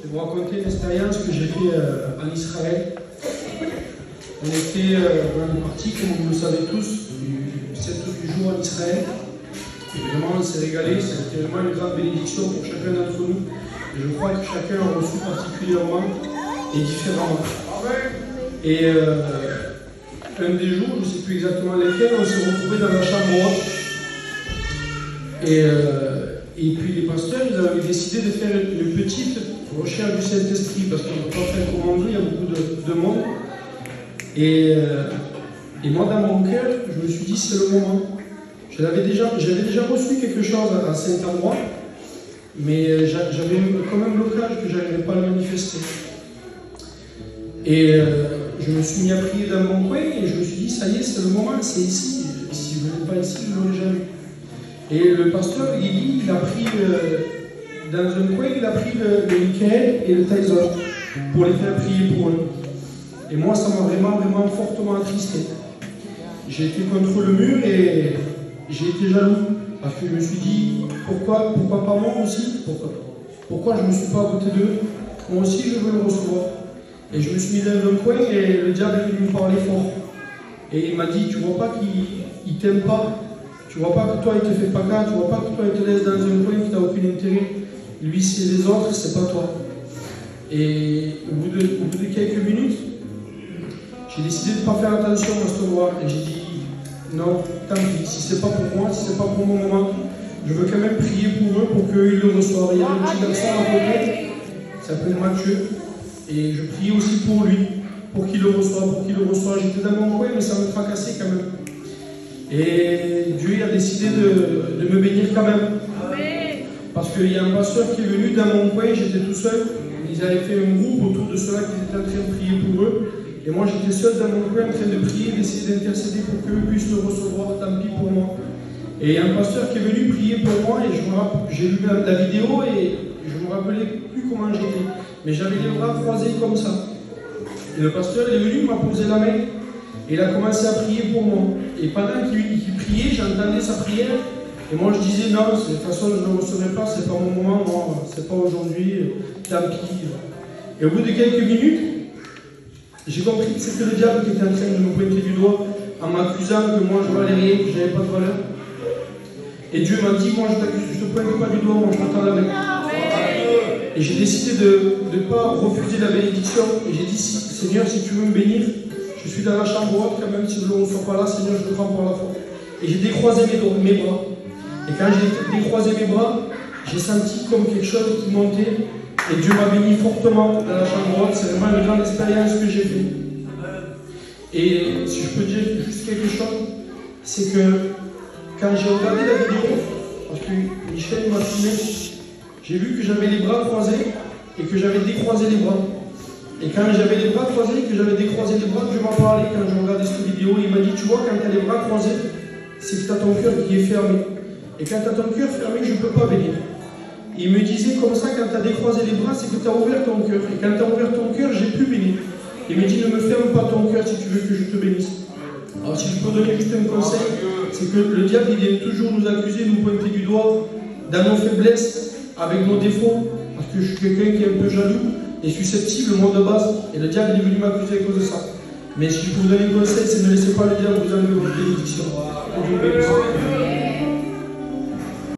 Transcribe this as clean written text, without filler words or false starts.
Je vais vous raconter une expérience que j'ai faite en Israël. On était dans une partie, comme vous le savez tous, du 7 jours en Israël. Et vraiment, on s'est régalé. C'était vraiment une grande bénédiction pour chacun d'entre nous. Et je crois que chacun a reçu particulièrement et différemment. Et un des jours, je ne sais plus exactement lesquels, on s'est retrouvés dans la chambre haute. Et puis les pasteurs, ils avaient décidé de faire une petite recherche du Saint-Esprit, parce qu'on ne peut pas faire comme on veut, il y a beaucoup de monde. Et moi, dans mon cœur, je me suis dit, c'est le moment. J'avais déjà reçu quelque chose à cet endroit, mais j'avais quand même blocage que je n'arrivais pas à le manifester. Et je me suis mis à prier dans mon coin, et je me suis dit, ça y est, c'est le moment, c'est ici. Si vous n'êtes pas ici, je ne l'aurais jamais. Et le pasteur Guigui, il a pris, dans un coin, il a pris le Michael et le Tyson pour les faire prier pour eux. Et moi, ça m'a vraiment, vraiment fortement attristé. J'ai été contre le mur et j'ai été jaloux. Parce que je me suis dit, pourquoi pas moi aussi? Pourquoi je ne me suis pas à côté d'eux? Moi aussi, je veux le recevoir. Et je me suis mis dans un coin et le diable est venu me parler fort. Et il m'a dit, tu vois pas qu'il ne t'aime pas? Tu vois pas que toi, il te fait pas cas, tu vois pas que toi, il te laisse dans un coin qui n'a aucun intérêt. Lui, c'est les autres, c'est pas toi. Et au bout de quelques minutes, j'ai décidé de ne pas faire attention à ce endroit. Et j'ai dit, non, tant pis, si c'est pas pour moi, si c'est pas pour mon moment, je veux quand même prier pour eux, pour qu'ils le reçoivent. Il y a un petit garçon à côté, il s'appelle Mathieu, et je priais aussi pour lui, pour qu'il le reçoive, J'étais dans mon coin, mais ça me tracassait quand même. Et Dieu a décidé de me bénir quand même. Parce qu'il y a un pasteur qui est venu dans mon coin, j'étais tout seul. Ils avaient fait un groupe autour de ceux-là qui étaient en train de prier pour eux. Et moi j'étais seul dans mon coin en train de prier, d'essayer d'intercéder pour qu'eux puissent le recevoir, tant pis pour moi. Et il y a un pasteur qui est venu prier pour moi et j'ai vu la vidéo et je ne me rappelais plus comment j'étais. Mais j'avais les bras croisés comme ça. Et le pasteur est venu, il m'a posé la main. Et il a commencé à prier pour moi. Et pendant qu'il priait, j'entendais sa prière. Et moi je disais non, de toute façon je ne le recevrai pas, c'est pas mon moment, moi, c'est pas aujourd'hui, tant pis. Et au bout de quelques minutes, j'ai compris que c'était le diable qui était en train de me pointer du doigt en m'accusant que moi je valais rien, que je n'avais pas de valeur. Et Dieu m'a dit, moi je te pointe pas du doigt, moi je t'entends la main. Et j'ai décidé de ne pas refuser la bénédiction. Et j'ai dit, Seigneur, si tu veux me bénir, je suis dans la chambre haute, quand même, si je ne sois pas là, Seigneur, je te prends par la foi. Et j'ai décroisé mes bras. Et quand j'ai décroisé mes bras, j'ai senti comme quelque chose qui montait. Et Dieu m'a béni fortement dans la chambre haute. C'est vraiment une grande expérience que j'ai faite. Et si je peux dire juste quelque chose, c'est que quand j'ai regardé la vidéo, parce que Michel m'a filmé, j'ai vu que j'avais les bras croisés et que j'avais décroisé les bras. Et quand j'avais les bras croisés, que j'avais décroisé les bras, Dieu m'a parlé quand je regardais cette vidéo. Il m'a dit, tu vois, quand tu as les bras croisés, c'est que tu as ton cœur qui est fermé. Et quand tu as ton cœur fermé, je ne peux pas bénir. Et il me disait comme ça, quand tu as décroisé les bras, c'est que tu as ouvert ton cœur. Et quand tu as ouvert ton cœur, j'ai pu bénir. Il me dit, ne me ferme pas ton cœur si tu veux que je te bénisse. Alors si je peux donner juste un conseil, c'est que le diable, il vient toujours nous accuser, nous pointer du doigt dans nos faiblesses, avec nos défauts, parce que je suis quelqu'un qui est un peu jaloux et susceptible, moi de base, et le diable il est venu m'accuser à cause de ça. Mais si je peux vous donner un conseil, c'est ne laissez pas le diable vous enlever votre bénédiction.